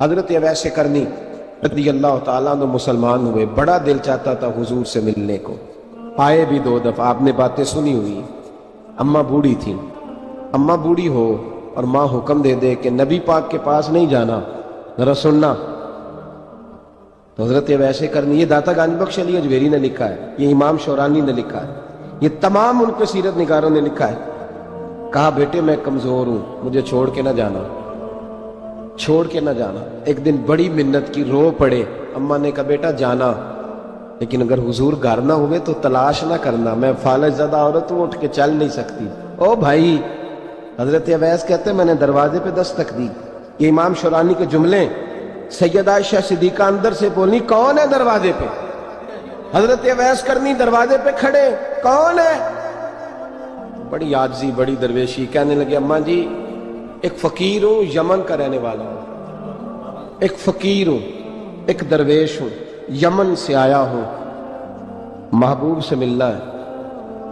حضرت اویس کرنی رضی اللہ تعالیٰ عنہ مسلمان ہوئے، بڑا دل چاہتا تھا حضور سے ملنے کو، آئے بھی 2 دفعہ، آپ نے باتیں سنی ہوئی۔ اماں بوڑھی تھی، اماں بوڑھی ہو اور ماں حکم دے دے کہ نبی پاک کے پاس نہیں جانا، ذرا سننا، تو حضرت اویس کرنی، یہ داتا گانج بخش علی اجویری نے لکھا ہے، یہ امام شورانی نے لکھا ہے، یہ تمام ان کے سیرت نگاروں نے لکھا ہے، کہا بیٹے میں کمزور ہوں، مجھے چھوڑ کے نہ جانا، چھوڑ کے نہ جانا۔ ایک دن بڑی منت کی، رو پڑے، اماں نے کہا بیٹا جانا، لیکن اگر حضور گھر نہ ہوئے تو تلاش نہ کرنا، میں فالج زدہ عورت ہوں، اٹھ کے چل نہیں سکتی۔ او بھائی، حضرت اویس کہتے ہیں میں نے دروازے پہ دستک دی، یہ امام شورانی کے جملے، سیدہ عائشہ صدیقہ اندر سے بولی کون ہے دروازے پہ؟ حضرت اویس کرنی دروازے پہ کھڑے، کون ہے؟ بڑی عاجزی، بڑی درویشی، کہنے لگے اماں جی ایک فقیر ہوں، یمن کا رہنے والا ہوں، ایک فقیر ہوں، ایک درویش ہوں، یمن سے آیا ہوں، محبوب سے ملنا ہے۔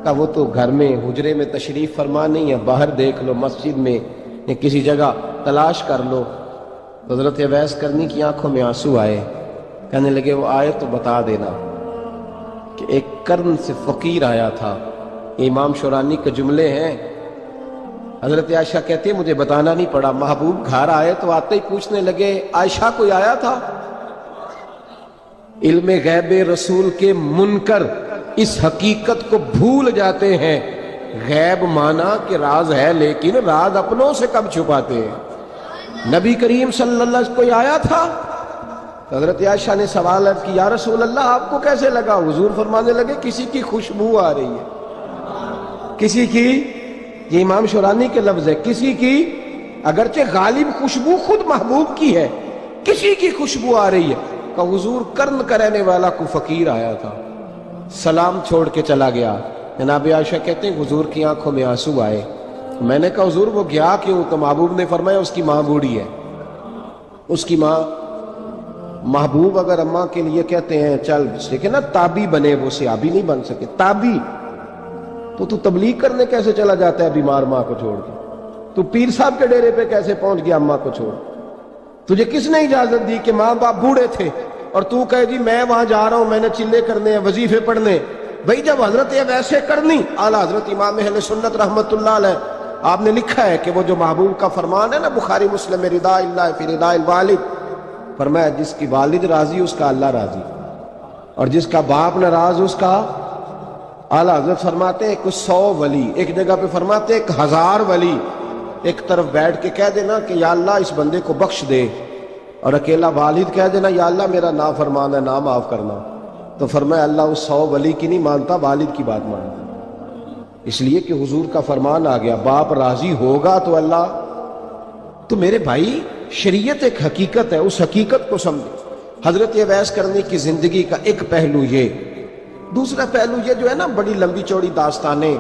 کہا وہ تو گھر میں حجرے میں تشریف فرما نہیں ہے، باہر دیکھ لو، مسجد میں یا کسی جگہ تلاش کر لو۔ حضرت اویس کرنی کی آنکھوں میں آنسو آئے، کہنے لگے وہ آئے تو بتا دینا کہ ایک قرن سے فقیر آیا تھا۔ یہ امام شورانی کے جملے ہیں۔ حضرت عائشہ کہتے ہیں مجھے بتانا نہیں پڑا، محبوب گھر آئے تو آتے ہی پوچھنے لگے عائشہ کوئی آیا تھا؟ علم غیب رسول کے منکر اس حقیقت کو بھول جاتے ہیں، غیب مانا کہ راز ہے لیکن راز اپنوں سے کب چھپاتے ہیں۔ نبی کریم صلی اللہ علیہ وسلم کوئی آیا تھا؟ حضرت عائشہ نے سوال عرض کی یا رسول اللہ آپ کو کیسے لگا؟ حضور فرمانے لگے کسی کی خوشبو آ رہی ہے، کسی کی، یہ امام شورانی کے لفظ ہے، کسی کی، اگرچہ غالب خوشبو خود محبوب کی ہے، کسی کی خوشبو آ رہی ہے۔ کہ حضور قرن کا رہنے والا کو فقیر آیا تھا، سلام چھوڑ کے چلا گیا۔ جناب عائشہ کہتے ہیں حضور کی آنکھوں میں آنسو آئے۔ میں نے کہا حضور وہ گیا کیوں؟ تو محبوب نے فرمایا اس کی ماں بوڑھی ہے، اس کی ماں۔ محبوب اگر اماں کے لیے کہتے ہیں چل دیکھیں نا تابی بنے، وہ صحابی نہیں بن سکے، تابی، تو تبلیغ کرنے کیسے چلا جاتا ہے بیمار ماں کو چھوڑ کے؟ تو پیر صاحب کے ڈیرے پہ کیسے پہنچ گیا اماں کو چھوڑ؟ تجھے کس نے اجازت دی کہ ماں باپ بوڑھے تھے اور تو کہے جی میں وہاں جا رہا ہوں، میں نے چلے کرنے ہیں، وظیفے پڑھنے؟ بھئی جب حضرت اویس کرنی اعلیٰ حضرت امام اہل سنت رحمت اللہ علیہ، آپ نے لکھا ہے کہ وہ جو محبوب کا فرمان ہے نا بخاری مسلم میں، رضا اللہ فی رضا الوالد، فرمایا جس کی والد راضی اس کا اللہ راضی، اور جس کا باپ ناراض اس کا اعلیٰ حضرت فرماتے ہیں 100 ولی، ایک جگہ پہ فرماتے ہیں 1000 ولی ایک طرف بیٹھ کے کہہ دینا کہ یا اللہ اس بندے کو بخش دے، اور اکیلا والد کہہ دینا یا اللہ میرا نافرمان ہے، نا معاف کرنا، تو فرمایا اللہ اس 100 ولی کی نہیں مانتا، والد کی بات مانتا، اس لیے کہ حضور کا فرمان آ گیا باپ راضی ہوگا تو اللہ۔ تو میرے بھائی شریعت ایک حقیقت ہے، اس حقیقت کو سمجھے۔ حضرت اویس کرنی کی زندگی کا ایک پہلو یہ، دوسرا پہلو یہ جو ہے نا بڑی لمبی چوڑی داستانیں،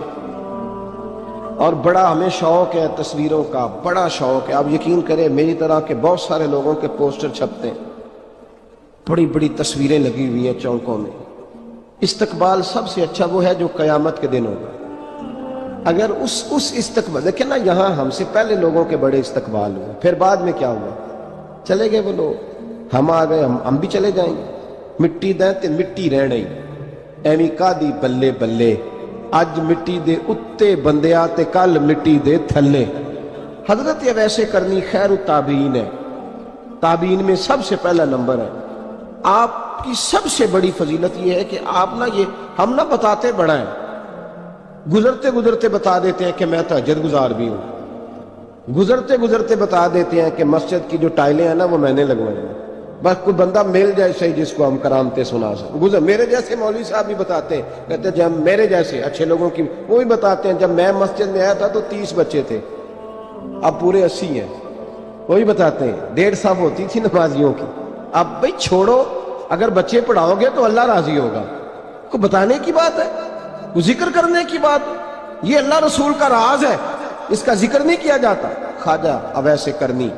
اور بڑا ہمیں شوق ہے تصویروں کا، بڑا شوق ہے۔ آپ یقین کریں میری طرح کے بہت سارے لوگوں کے پوسٹر چھپتے ہیں، بڑی بڑی تصویریں لگی ہوئی ہیں چوکوں میں۔ استقبال سب سے اچھا وہ ہے جو قیامت کے دن ہوگا۔ اگر اس استقبال، دیکھیں نا یہاں ہم سے پہلے لوگوں کے بڑے استقبال ہوئے، پھر بعد میں کیا ہوا؟ چلے گئے وہ لوگ، ہم آ گئے، ہم بھی چلے جائیں گے۔ مٹی دیں تے مٹی رہنا ہی، ایویں کادی بلے بلے، اج مٹی دے اتے بندیا تے کل مٹی دے تھلے۔ حضرت اویس کرنی خیر التابعین ہے، تابعین میں سب سے پہلا نمبر ہے۔ آپ کی سب سے بڑی فضیلت یہ ہے کہ آپ نا یہ ہم نہ بتاتے بڑا ہے، گزرتے گزرتے بتا دیتے ہیں کہ میں تہجد گزار بھی ہوں، گزرتے گزرتے بتا دیتے ہیں کہ مسجد کی جو ٹائلیں ہیں نا وہ میں نے لگوائی ہیں، بس کوئی بندہ مل جائے صحیح جس کو ہم کرامتیں سنا سکیں۔ میرے جیسے مولوی صاحب بھی بتاتے ہیں، کہتے ہیں جب میرے جیسے اچھے لوگوں کی وہ بھی بتاتے ہیں جب میں مسجد میں آیا تھا تو 30 بچے تھے، اب پورے 80 ہیں، وہی بتاتے ہیں 150 صف ہوتی تھی نمازیوں کی۔ اب بھئی چھوڑو، اگر بچے پڑھاؤ گے تو اللہ راضی ہوگا، کوئی بتانے کی بات ہے، کوئی ذکر کرنے کی بات، یہ اللہ رسول کا راز ہے، اس کا ذکر نہیں کیا جاتا۔ خواجہ اویس کرنی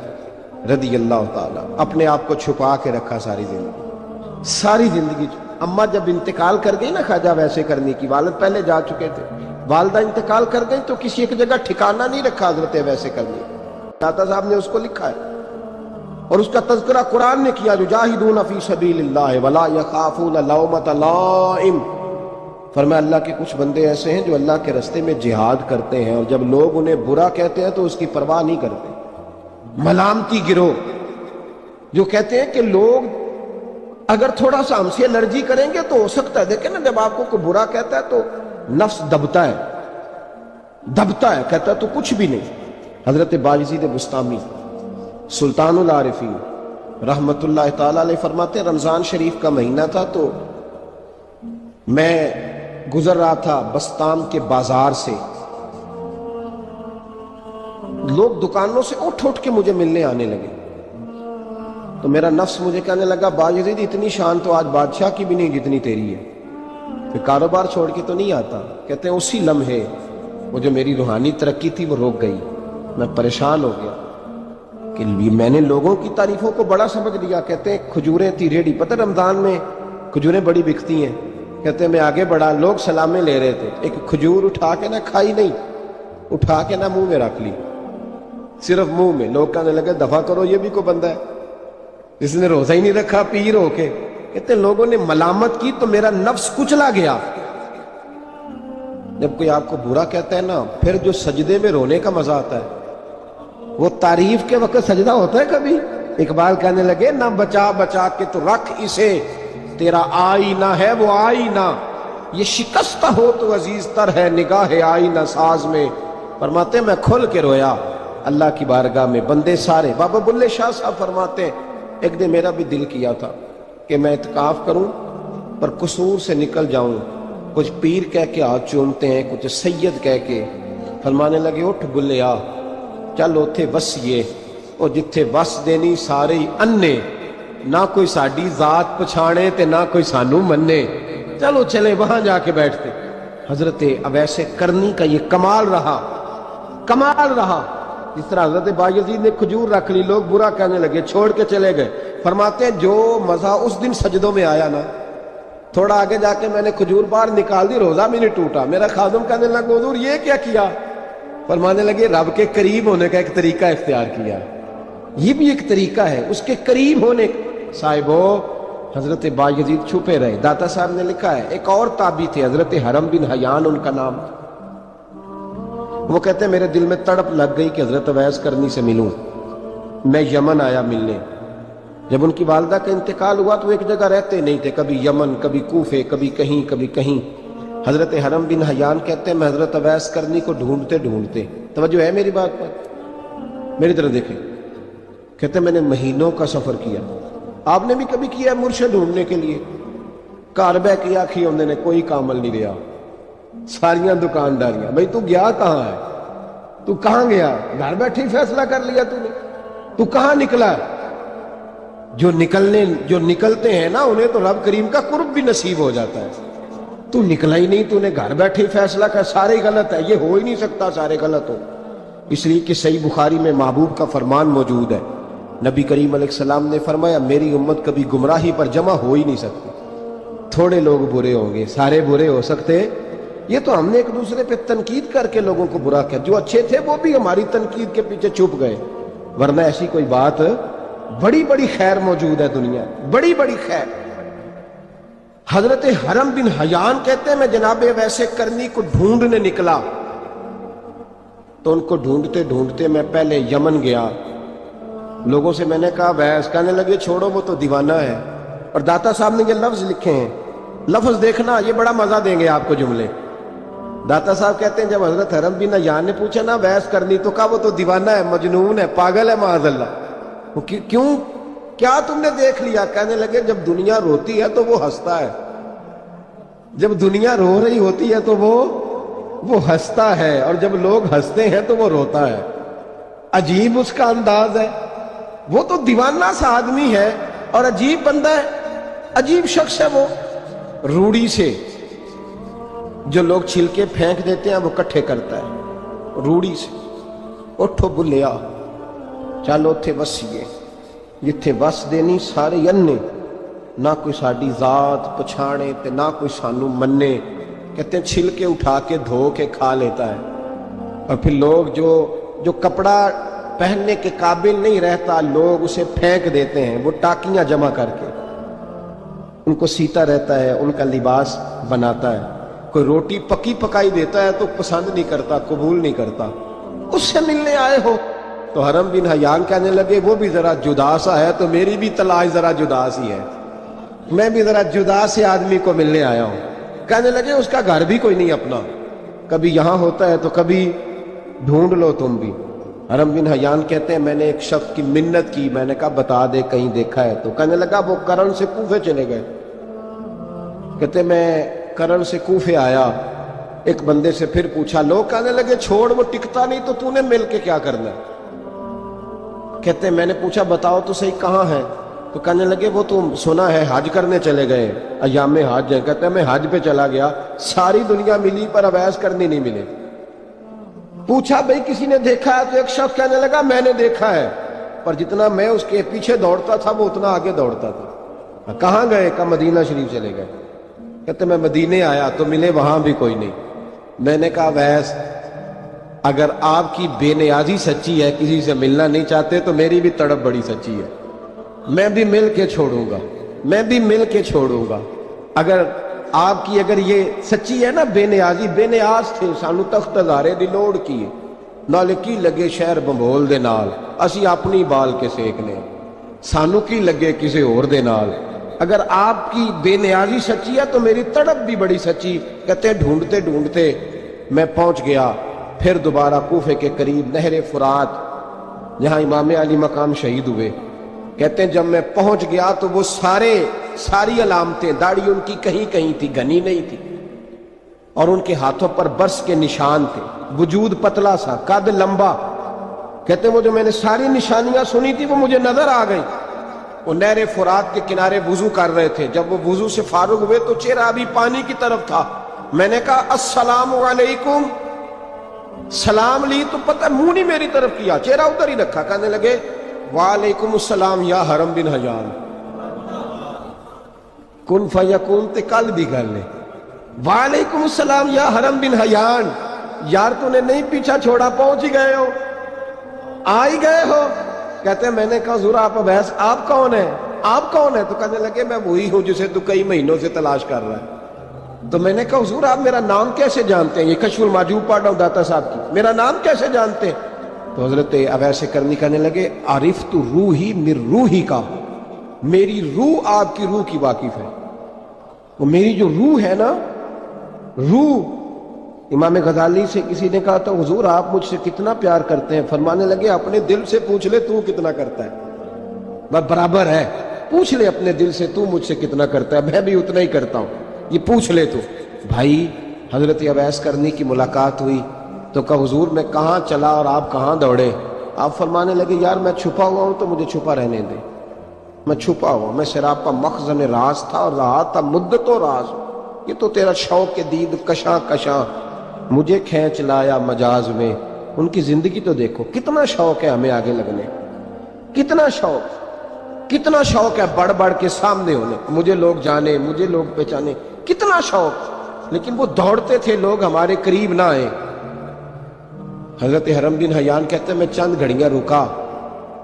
رضی اللہ تعالیٰ اپنے آپ کو چھپا کے رکھا ساری زندگی، ساری زندگی۔ اماں جب انتقال کر گئی نا خواجہ اویس کرنی کی، والد پہلے جا چکے تھے، والدہ انتقال کر گئی تو کسی ایک جگہ ٹھکانہ نہیں رکھا حضرت اویس کرنی، داتا صاحب نے اس کو لکھا ہے، اور اس کا تذکرہ قرآن نے کیا، یجاہدون فی سبیل اللہ ولا یخافون لومۃ لائم۔ فرمایا اللہ کے کچھ بندے ایسے ہیں جو اللہ کے راستے میں جہاد کرتے ہیں، اور جب لوگ انہیں برا کہتے ہیں تو اس کی پرواہ نہیں کرتے۔ ملامتی گروہ جو کہتے ہیں کہ لوگ اگر تھوڑا سا ہم سے الرجی کریں گے تو ہو سکتا ہے، دیکھیں نا جب آپ کو کوئی برا کہتا ہے تو نفس دبتا ہے، کہتا ہے تو کچھ بھی نہیں۔ حضرت بایزید بسطامی سلطان العارفین رحمت اللہ تعالی علیہ فرماتے ہیں رمضان شریف کا مہینہ تھا تو میں گزر رہا تھا بسطام کے بازار سے، لوگ دکانوں سے اٹھ کے مجھے ملنے آنے لگے، تو میرا نفس مجھے کہنے لگا بایزید اتنی شان تو آج بادشاہ کی بھی نہیں جتنی تیری ہے، پھر کاروبار چھوڑ کے تو نہیں آتا۔ کہتے ہیں اسی لمحے وہ جو میری روحانی ترقی تھی وہ رک گئی، میں پریشان ہو گیا کہ میں نے لوگوں کی تعریفوں کو بڑا سمجھ لیا۔ کہتے ہیں کھجوریں تھی ریڈی، پتہ رمضان میں کھجوریں بڑی بکتی ہیں، کہتے ہیں میں آگے بڑھا، لوگ سلامیں لے رہے تھے، ایک کھجور اٹھا کے نہ کھائی نہیں، اٹھا کے نہ منہ میں رکھ لی، صرف منہ میں۔ لوگ کہنے لگے دفع کرو، یہ بھی کوئی بندہ ہے جس نے روزہ ہی نہیں رکھا پیر ہو کے۔ کہتے ہیں لوگوں نے ملامت کی تو میرا نفس کچلا گیا۔ جب کوئی آپ کو برا کہتا ہے نا، پھر جو سجدے میں رونے کا مزہ آتا ہے وہ تعریف کے وقت سجدہ ہوتا ہے کبھی؟ اقبال کہنے لگے نہ بچا بچا کے تو رکھ اسے، تیرا آئینہ ہے وہ آئینہ، یہ شکستہ ہو تو عزیز تر ہے نگاہ آئینہ ساز میں۔ فرماتے میں کھل کے رویا اللہ کی بارگاہ میں، بندے سارے۔ بابا بلے شاہ صاحب فرماتے ایک دن میرا بھی دل کیا تھا کہ میں اعتکاف کروں پر قصور سے نکل جاؤں، کچھ پیر کہہ کے ہاتھ چومتے ہیں، کچھ سید کہہ کے۔ فرمانے لگے اٹھ بلیا چل اوتھے وسیے، اور جتھے وس دینی سارے ہی انے، نہ کوئی ساڈی ذات پچھانے تے نہ کوئی سانو منے، چلو چلے وہاں جا کے بیٹھتے۔ حضرت اویس کرنی کا یہ کمال رہا، جس طرح حضرت بایزید نے کھجور رکھ لی، لوگ برا کہنے لگے، چھوڑ کے چلے گئے۔ فرماتے ہیں جو مزہ اس دن سجدوں میں آیا نا، تھوڑا آگے جا کے میں نے کھجور باہر نکال دی، روزہ بھی نہیں ٹوٹا۔ میرا خادم کہنے لگا حضور یہ کیا کیا؟ فرمانے لگے رب کے قریب ہونے کا ایک طریقہ اختیار کیا، یہ بھی ایک طریقہ ہے اس کے قریب ہونے کا۔ صاحبو حضرت بایزید چھپے رہے۔ داتا صاحب نے لکھا ہے ایک اور تابعی تھے حضرت حرم بن حیان ان کا نام، وہ کہتے ہیں میرے دل میں تڑپ لگ گئی کہ حضرت اویس کرنی سے ملوں۔ میں یمن آیا ملنے، جب ان کی والدہ کا انتقال ہوا تو ایک جگہ رہتے نہیں تھے، کبھی یمن، کبھی کوفے، کبھی کہیں۔ حضرت حرم بن حیان کہتے ہیں میں حضرت اویس کرنی کو ڈھونڈتے، توجہ ہے میری بات پر، میری طرح دیکھیں، کہتے ہیں میں نے مہینوں کا سفر کیا۔ آپ نے بھی کبھی کیا مرشد ڈھونڈنے کے لیے؟ گھر بہ کے آکھی انہوں نے کوئی کامل نہیں رہا، ساریاں دکانداریاں۔ بھئی تو گیا کہاں ہے؟ تو کہاں گیا؟ گھر بیٹھے فیصلہ کر لیا تو نے؟ تو کہاں نکلا؟ جو نکلتے ہیں نا انہیں تو رب کریم کا قرب بھی نصیب ہو جاتا ہے۔ تو نکلا ہی نہیں، تو نے گھر بیٹھے فیصلہ کر سارے غلط ہے، یہ ہو ہی نہیں سکتا سارے غلط ہو۔ اس لیے کہ صحیح بخاری میں محبوب کا فرمان موجود ہے، نبی کریم علیہ السلام نے فرمایا میری امت کبھی گمراہی پر جمع ہو ہی نہیں سکتی، تھوڑے لوگ برے ہوں گے، سارے برے ہو سکتے؟ یہ تو ہم نے ایک دوسرے پہ تنقید کر کے لوگوں کو برا کیا، جو اچھے تھے وہ بھی ہماری تنقید کے پیچھے چھپ گئے، ورنہ ایسی کوئی بات، بڑی خیر موجود ہے دنیا، بڑی خیر۔ حضرت حرم بن حیان کہتے ہیں میں جناب اویس کرنی کو ڈھونڈنے نکلا، تو ان کو ڈھونڈتے میں پہلے یمن گیا، لوگوں سے میں نے کہا اویس، کہنے لگے چھوڑو وہ تو دیوانہ ہے۔ اور داتا صاحب نے یہ لفظ لکھے ہیں، لفظ دیکھنا یہ بڑا مزہ دیں گے آپ کو جملے۔ داتا صاحب کہتے ہیں جب حضرت حرم بن حیان نے پوچھا نا اویس کرنی، تو کہا وہ تو دیوانہ ہے، مجنون ہے، پاگل ہے معاذ اللہ۔ کیوں؟ کیا تم نے دیکھ لیا؟ کہنے لگے جب دنیا روتی ہے تو وہ ہنستا ہے، جب دنیا رو رہی ہوتی ہے تو وہ ہنستا ہے، اور جب لوگ ہنستے ہیں تو وہ روتا ہے۔ عجیب اس کا انداز ہے، وہ تو دیوانہ سا آدمی ہے اور عجیب بندہ ہے، عجیب شخص ہے وہ۔ روڑی سے جو لوگ چھلکے پھینک دیتے ہیں وہ کٹھے کرتا ہے، روڑی سے۔ اٹھو بلیا چل اوتھے وسیے، جتھے وس دینی سارے انے، نہ کوئی ساڈی ذات پچھانے تے نہ کوئی سانو منے۔ کہتے ہیں چھلکے اٹھا کے دھو کے کھا لیتا ہے، اور پھر لوگ جو کپڑا پہننے کے قابل نہیں رہتا، لوگ اسے پھینک دیتے ہیں، وہ ٹاکیاں جمع کر کے ان کو سیتا رہتا ہے، ان کا لباس بناتا ہے۔ کوئی روٹی پکی پکائی دیتا ہے تو پسند نہیں کرتا، قبول نہیں کرتا، اس سے ملنے آئے ہو۔ تو حرم بن حیان کہنے لگے وہ بھی ذرا جدا سا ہے تو میری بھی تلاش ذرا جدا سی ہے، میں بھی ذرا جدا سے آدمی کو ملنے آیا ہوں۔ کہنے لگے اس کا گھر بھی کوئی نہیں اپنا، کبھی یہاں ہوتا ہے تو کبھی ڈھونڈ لو تم بھی۔ حرم بن حیان کہتے ہیں میں نے ایک شخص کی منت کی، میں نے کہا بتا دے کہیں دیکھا ہے تو۔ کہنے لگا وہ کرن سے کوفے چلے گئے۔ کہتے میں کرن سے کوفے آیا، ایک بندے سے پھر پوچھا، لوگ کہنے لگے چھوڑ وہ ٹکتا نہیں تو نے مل کے کیا کرنا ہے؟ کہتے میں نے پوچھا بتاؤ تو صحیح کہاں ہے؟ تو کہنے لگے وہ تم سنا ہے حج کرنے چلے گئے، ایام حج ہے۔ کہتے ہیں میں حج پہ چلا گیا، ساری دنیا ملی پر اویس کرنی نہیں ملے۔ پوچھا بھئی کسی نے دیکھا ہے؟ تو ایک شخص کہنے لگا میں نے دیکھا ہے، پر جتنا میں اس کے پیچھے دوڑتا تھا وہ اتنا آگے دوڑتا تھا۔ کہاں گئے؟ کہ مدینہ شریف چلے گئے۔ کہتے میں مدینے آیا تو ملے وہاں بھی کوئی نہیں۔ میں نے کہا ویس اگر آپ کی بے نیازی سچی ہے، کسی سے ملنا نہیں چاہتے، تو میری بھی تڑپ بڑی سچی ہے، میں بھی مل کے چھوڑوں گا، میں بھی مل کے چھوڑوں گا۔ اگر آپ کی اگر یہ سچی ہے نا بے نیازی، بے نیاز تھے، سانو تخت ہزارے دی لوڑ کی نال کی لگے شہر بمبول دے نال، اسی اپنی بال کے سیکنے، سانو کی لگے کسی اور دے نال۔ اگر آپ کی بے نیازی سچی ہے تو میری تڑپ بھی بڑی سچی۔ کہتے ڈھونڈتے ڈھونڈتے میں پہنچ گیا پھر دوبارہ کوفے کے قریب نہر فرات، جہاں امام علی مقام شہید ہوئے۔ کہتے ہیں جب میں پہنچ گیا تو وہ ساری علامتیں، داڑھی ان کی کہیں کہیں تھی، گھنی نہیں تھی، اور ان کے ہاتھوں پر برس کے نشان تھے، وجود پتلا سا، قد لمبا۔ کہتے ہیں وہ جو میں نے ساری نشانیاں سنی تھی وہ مجھے نظر آ گئی۔ وہ نہر فرات کے کنارے وضو کر رہے تھے، جب وہ وضو سے فارغ ہوئے تو چہرہ ابھی پانی کی طرف تھا۔ میں نے کہا السلام علیکم، سلام لی تو پتہ منہ نہیں میری طرف کیا، چہرہ ادھر ہی رکھا۔ کہنے لگے وعلیکم السلام یا حرم بن حیان، کن فیکون تے کل بھی کر لے، وعلیکم السلام یا حرم بن حیان، یار تو نے نہیں پیچھا چھوڑا، پہنچ ہی گئے ہو، آ ہی گئے ہو۔ کہتے ہیں میں نے کہا حضور آپ ابیس آپ کون ہیں؟ آپ کون ہیں؟ تو کہنے لگے میں وہی ہوں جسے تو کئی مہینوں سے تلاش کر رہا ہے۔ تو میں نے کہا حضور آپ میرا نام کیسے جانتے ہیں؟ یہ کشف المحجوب پڑھ رہا ہوں داتا صاحب کی، میرا نام کیسے جانتے ہیں؟ تو حضرت اویس کرنی کہنے لگے عرفت روحی من روحی کا، میری روح آپ کی روح کی واقف ہے۔ وہ میری جو روح ہے نا، روح، امام غزالی سے کسی نے کہا تھا حضور آپ مجھ سے کتنا پیار کرتے ہیں؟ فرمانے لگے اپنے دل سے پوچھ لے تو کتنا کرتا ہے، بس برابر ہے، پوچھ لے اپنے دل سے تو مجھ سے کتنا کرتا ہے، میں بھی اتنا ہی کرتا ہوں، یہ پوچھ لے تو۔ بھائی حضرت اویس کرنی کی ملاقات ہوئی تو کہا حضور میں کہاں چلا اور آپ کہاں دوڑے؟ آپ فرمانے لگے یار میں چھپا ہوا ہوں تو مجھے چھپا رہنے دے، میں چھپا ہوا، میں سراپا مخزن راز تھا اور رہا تھا مدت و راز۔ یہ تو تیرا شوق کے دید کشاں کشاں مجھے کھینچ لایا مجاز میں۔ ان کی زندگی تو دیکھو، کتنا شوق ہے ہمیں آگے لگنے، کتنا شوق ہے بڑھ بڑھ کے سامنے ہونے، مجھے لوگ جانے، مجھے لوگ پہچانے، کتنا شوق، لیکن وہ دوڑتے تھے لوگ ہمارے قریب نہ آئے۔ حضرت حرم بن حیان کہتے ہیں میں چند گھڑیاں رکا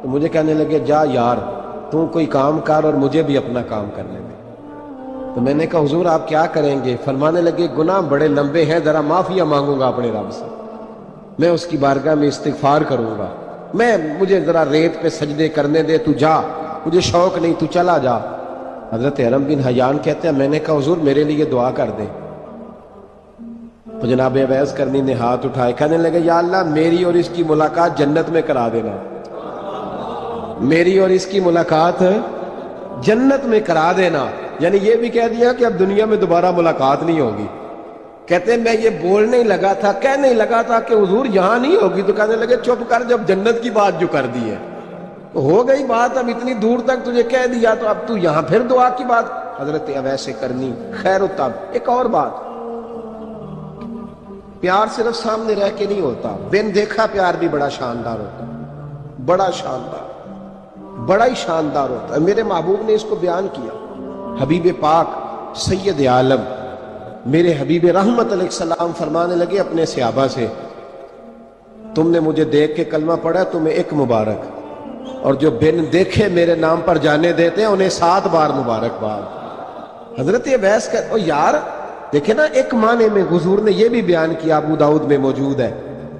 تو مجھے کہنے لگے جا یار تو کوئی کام کر اور مجھے بھی اپنا کام کرنے دے۔ تو میں نے کہا حضور آپ کیا کریں گے؟ فرمانے لگے گناہ بڑے لمبے ہیں، ذرا معافیہ مانگوں گا اپنے رب سے، میں اس کی بارگاہ میں استغفار کروں گا، مجھے ذرا ریت پہ سجدے کرنے دے، تو جا، مجھے شوق نہیں، تو چلا جا۔ حضرت حرم بن حیان کہتے ہیں میں نے کہا حضور میرے لیے دعا کر دیں۔ تو جناب اویس کرنی نے ہاتھ اٹھائے، کہنے لگے یا اللہ میری اور اس کی ملاقات جنت میں کرا دینا، میری اور اس کی ملاقات جنت میں کرا دینا، یعنی یہ بھی کہہ دیا کہ اب دنیا میں دوبارہ ملاقات نہیں ہوگی۔ کہتے ہیں میں یہ بولنے ہی لگا تھا، کہنے ہی لگا تھا کہ حضور یہاں نہیں ہوگی، تو کہنے لگے چپ کر، جب جنت کی بات جو کر دی ہے ہو گئی بات، اب اتنی دور تک تجھے کہہ دیا تو اب تو یہاں پھر دعا کی بات۔ حضرت اویس کرنی خیر الطب۔ ایک اور بات، پیار صرف سامنے رہ کے نہیں ہوتا، بن دیکھا پیار بھی بڑا شاندار ہوتا، بڑا شاندار، بڑا ہی شاندار ہوتا ہے۔ میرے محبوب نے اس کو بیان کیا، حبیب پاک سید عالم میرے حبیب رحمت علیہ السلام فرمانے لگے اپنے صحابہ سے، تم نے مجھے دیکھ کے کلمہ پڑھا تمہیں ایک مبارک، اور جو بن دیکھے میرے نام پر جانے دیتے ہیں انہیں 7 بار مبارکباد۔ حضرت اویس کا یار دیکھیں نا، ایک معنی میں حضور نے یہ بھی بیان کیا، ابو داؤد میں موجود ہے۔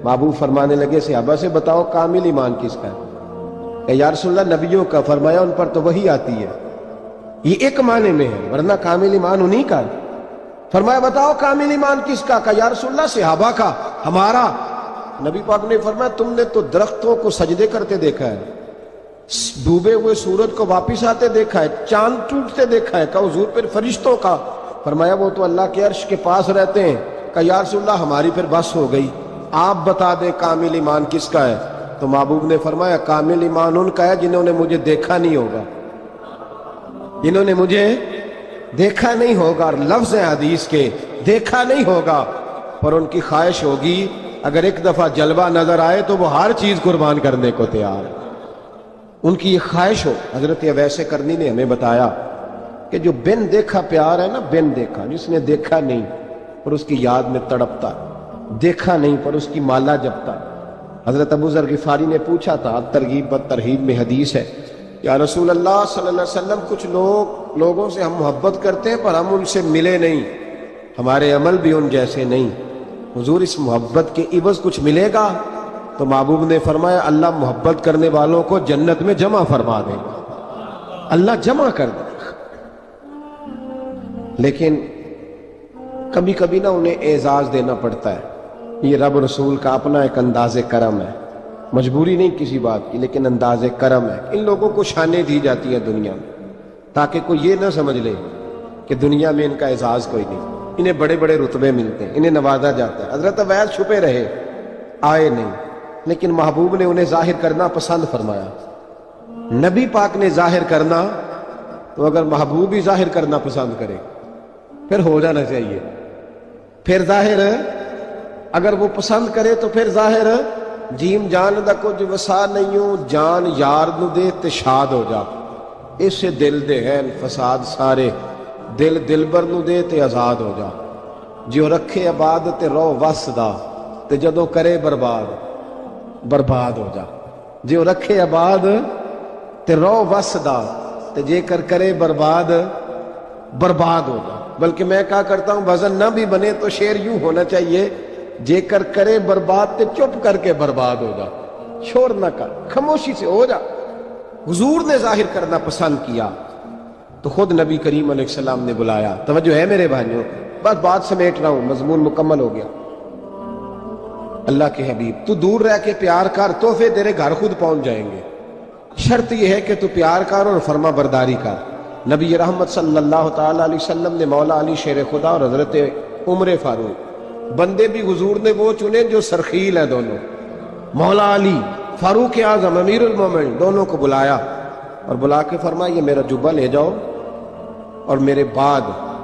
محبوب فرمانے لگے صحابہ سے بتاؤ کامل ایمان کس کا ہے؟ کہ یا رسول اللہ نبیوں کا۔ فرمایا ان پر تو وہی آتی ہے، یہ ایک معنی میں ہے، ورنہ کامل ایمان انہی کا ہے۔ فرمایا بتاؤ کامل ایمان کس کا؟ کہ یا رسول اللہ صحابہ کا، ہمارا۔ نبی پاک نے فرمایا تم نے تو درختوں کو سجدے کرتے دیکھا ہے، ڈوبے ہوئے سورج کو واپس آتے دیکھا ہے، چاند ٹوٹتے دیکھا ہے۔ کہ حضور پھر فرشتوں کا؟ فرمایا وہ تو اللہ کے عرش کے پاس رہتے ہیں۔ کہ یا رسول اللہ ہماری پھر بس ہو گئی، آپ بتا دیں کامل ایمان کس کا ہے؟ تو محبوب نے فرمایا کامل ایمان ان کا ہے جنہوں نے مجھے دیکھا نہیں ہوگا، جنہوں نے مجھے دیکھا نہیں ہوگا۔ اور لفظ ہیں حدیث کے، دیکھا نہیں ہوگا پر ان کی خواہش ہوگی اگر ایک دفعہ جلوہ نظر آئے تو وہ ہر چیز قربان کرنے کو تیار ہے، ان کی یہ خواہش ہو۔ حضرت اویس کرنی نے ہمیں بتایا کہ جو بن دیکھا پیار ہے نا، بن دیکھا، جس نے دیکھا نہیں پر اس کی یاد میں تڑپتا، دیکھا نہیں پر اس کی مالا جپتا۔ حضرت ابو ذر غفاری نے پوچھا تھا، ترغیب و ترہیب میں حدیث ہے، یا رسول اللہ صلی اللہ علیہ وسلم کچھ لوگوں سے ہم محبت کرتے ہیں پر ہم ان سے ملے نہیں، ہمارے عمل بھی ان جیسے نہیں، حضور اس محبت کے عوض کچھ ملے گا؟ تو محبوب نے فرمایا اللہ محبت کرنے والوں کو جنت میں جمع فرما دے گا، اللہ جمع کر دے گا۔ لیکن کبھی کبھی نا انہیں اعزاز دینا پڑتا ہے، یہ رب رسول کا اپنا ایک انداز کرم ہے، مجبوری نہیں کسی بات کی لیکن انداز کرم ہے۔ ان لوگوں کو شانیں دی جاتی ہیں دنیا میں تاکہ کوئی یہ نہ سمجھ لے کہ دنیا میں ان کا اعزاز کوئی نہیں، انہیں بڑے بڑے رتبے ملتے ہیں، انہیں نوازا جاتا ہے۔ حضرت اویس چھپے رہے، آئے نہیں، لیکن محبوب نے انہیں ظاہر کرنا پسند فرمایا۔ نبی پاک نے ظاہر کرنا تو اگر محبوب ہی ظاہر کرنا پسند کرے پھر ہو جانا چاہیے، پھر ظاہر اگر وہ پسند کرے تو پھر ظاہر جیم جان دا کچھ وسا نہیں ہوں، جان یار نو دے تے شاد ہو جا، اسے دل دے ہیں فساد سارے، دل دلبر نو دے تے آزاد ہو جا، جو رکھے آباد تے رو وس دا تے جدوں کرے برباد برباد ہو جا، جو رکھے آباد تے رو وس دا تے جے کر کرے برباد برباد ہو جا۔ بلکہ میں کہا کرتا ہوں وزن نہ بھی بنے تو شعر یوں ہونا چاہیے، جے کر کرے برباد تے چپ کر کے برباد ہو جا، شور نہ کر، خاموشی سے ہو جا۔ حضور نے ظاہر کرنا پسند کیا تو خود نبی کریم علیہ السلام نے بلایا۔ توجہ ہے میرے بھائیوں، بس بات سمیٹ رہا ہوں، مضمون مکمل ہو گیا۔ اللہ کے حبیب تو دور رہ کے پیار کر، تحفے تیرے گھر خود پہنچ جائیں گے، شرط یہ ہے کہ تو پیار کر اور فرما برداری کر۔ نبی رحمت صلی اللہ تعالی علیہ وسلم نے مولا علی شیر خدا اور حضرت عمر فاروق، بندے بھی حضور نے وہ چنے جو سرخیل ہیں دونوں، مولا علی فاروق اعظم امیر المومنین، دونوں کو بلایا اور بلا کے فرمایا یہ میرا جبہ لے جاؤ اور میرے بعد،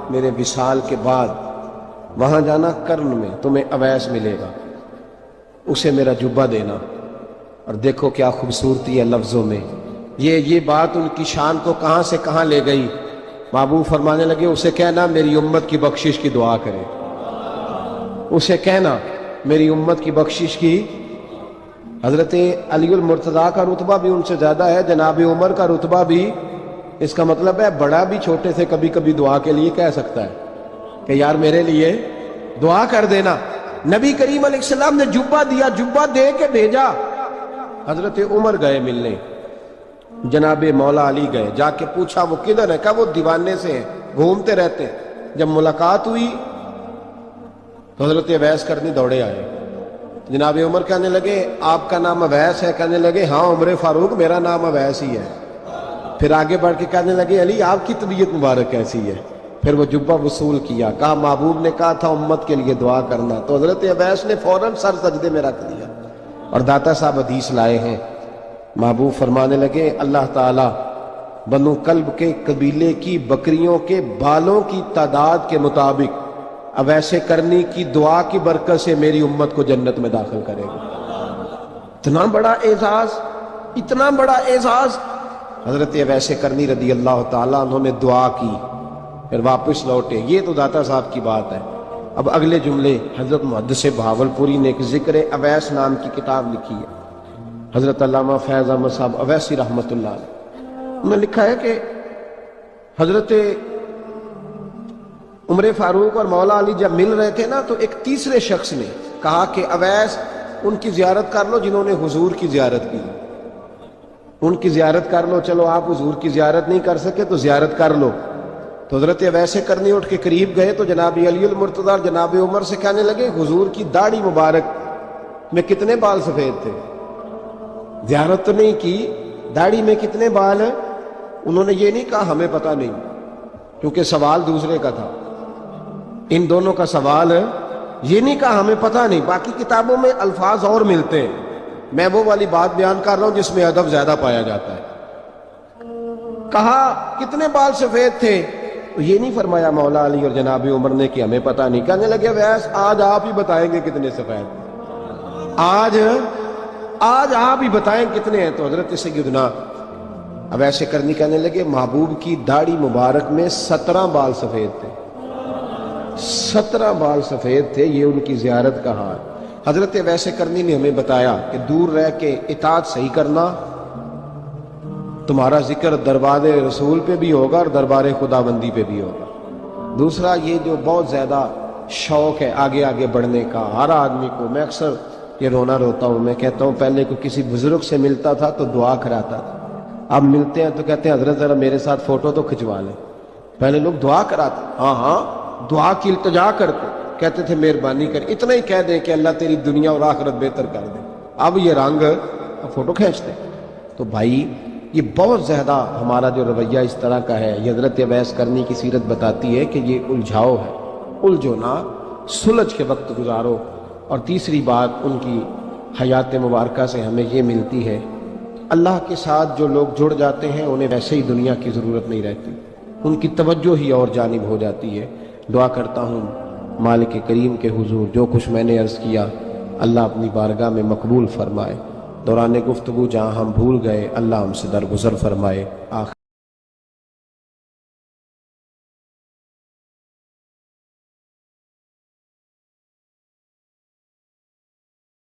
میرے وصال کے بعد وہاں جانا کرن میں تمہیں اویس ملے گا، اسے میرا جبہ دینا۔ اور دیکھو کیا خوبصورتی ہے لفظوں میں، یہ بات ان کی شان کو کہاں سے کہاں لے گئی۔ محبوب فرمانے لگے اسے کہنا میری امت کی بخشش کی دعا کرے، اسے کہنا میری امت کی بخشش کی۔ حضرت علی المرتضیٰ کا رتبہ بھی ان سے زیادہ ہے، جناب عمر کا رتبہ بھی، اس کا مطلب ہے بڑا بھی چھوٹے سے کبھی کبھی دعا کے لیے کہہ سکتا ہے کہ یار میرے لیے دعا کر دینا۔ نبی کریم علیہ السلام نے جبہ دیا، جبہ دے کے بھیجا۔ حضرت عمر گئے ملنے، جناب مولا علی گئے، جا کے پوچھا وہ کدھر ہے؟ کہا وہ دیوانے سے ہیں، گھومتے رہتے ہیں۔ جب ملاقات ہوئی تو حضرت اویس کرنی دوڑے آئے، جناب عمر کہنے لگے آپ کا نام اویس ہے؟ کہنے لگے ہاں عمر فاروق میرا نام اویس ہی ہے۔ پھر آگے بڑھ کے کہنے لگے علی آپ کی طبیعت مبارک کیسی ہے؟ پھر وہ جبہ وصول کیا، کہا محبوب نے کہا تھا امت کے لیے دعا کرنا، تو حضرت اویس نے فوراً سر سجدے میں رکھ دیا۔ اور داتا صاحب حدیث لائے ہیں، محبوب فرمانے لگے اللہ تعالیٰ بنو کلب کے قبیلے کی بکریوں کے بالوں کی تعداد کے مطابق اویس کرنی کی دعا کی برکت سے میری امت کو جنت میں داخل کرے گا۔ اتنا بڑا اعزاز، اتنا بڑا اعزاز۔ حضرت اویس کرنی رضی اللہ تعالیٰ انہوں نے دعا کی، پھر واپس لوٹے۔ یہ تو داتا صاحب کی بات ہے، اب اگلے جملے حضرت محدث بہاولپوری نے ایک ذکر اویس نام کی کتاب لکھی ہے، حضرت علامہ فیض احمد صاحب اویسی رحمۃ اللہ علیہ، انہوں نے لکھا ہے کہ حضرت عمر فاروق اور مولا علی جب مل رہے تھے نا تو ایک تیسرے شخص نے کہا کہ اویس ان کی زیارت کر لو جنہوں نے حضور کی زیارت کی، ان کی زیارت کر لو، چلو آپ حضور کی زیارت نہیں کر سکے تو زیارت کر لو۔ تو حضرت اویس کرنی اٹھ کے قریب گئے تو جناب علی المرتضیٰ اور جناب عمر سے کہنے لگے حضور کی داڑھی مبارک میں کتنے بال سفید تھے؟ زیارت تو نہیں کی، داڑھی میں کتنے بال ہیں؟ انہوں نے یہ نہیں کہا ہمیں پتہ نہیں، کیونکہ سوال دوسرے کا تھا، ان دونوں کا سوال ہے، یہ نہیں کہا ہمیں پتہ نہیں۔ باقی کتابوں میں الفاظ اور ملتے ہیں، میں وہ والی بات بیان کر رہا ہوں جس میں ادب زیادہ پایا جاتا ہے۔ کہا کتنے بال سفید تھے؟ تو یہ نہیں فرمایا مولا علی اور جناب عمر نے کہ ہمیں پتہ نہیں، کہنے لگے ویس آج آپ ہی بتائیں گے کتنے سفید، آج آپ ہی بتائیں کتنے ہیں۔ تو حضرت سیدنا اویس کرنی کہنے لگے محبوب کی داڑھی مبارک میں 17 بال سفید تھے، 17 بال سفید تھے، یہ ان کی زیارت کا حال۔ حضرت اویس کرنی نے ہمیں بتایا کہ دور رہ کے اطاعت صحیح کرنا، تمہارا ذکر دربار رسول پہ بھی ہوگا اور دربار خداوندی پہ بھی ہوگا۔ دوسرا یہ جو بہت زیادہ شوق ہے آگے آگے بڑھنے کا ہر آدمی کو، میں اکثر یہ روتا ہوں، میں کہتا ہوں پہلے کو کسی بزرگ سے ملتا تھا تو دعا کراتا تھا، اب ملتے ہیں تو کہتے ہیں حضرت ذرا میرے ساتھ فوٹو تو کھنچوا لیں۔ پہلے لوگ دعا کراتے، ہاں دعا کی التجا کرتے، کہتے تھے مہربانی کر، اتنا ہی کہہ دیں کہ اللہ تیری دنیا اور آخرت بہتر کر دے، اب یہ رنگ فوٹو کھینچتے۔ تو بھائی یہ بہت زیادہ ہمارا جو رویہ اس طرح کا ہے، یہ حضرت اویس کرنی کی سیرت بتاتی ہے کہ یہ الجھاؤ ہے، الجھو نہ، سلجھ کے وقت گزارو۔ اور تیسری بات ان کی حیات مبارکہ سے ہمیں یہ ملتی ہے، اللہ کے ساتھ جو لوگ جڑ جاتے ہیں انہیں ویسے ہی دنیا کی ضرورت نہیں رہتی، ان کی توجہ ہی اور جانب ہو جاتی ہے۔ دعا کرتا ہوں مالک کریم کے حضور جو کچھ میں نے عرض کیا اللہ اپنی بارگاہ میں مقبول فرمائے، دوران گفتگو جہاں ہم بھول گئے اللہ ہم سے درگزر فرمائے۔ آخر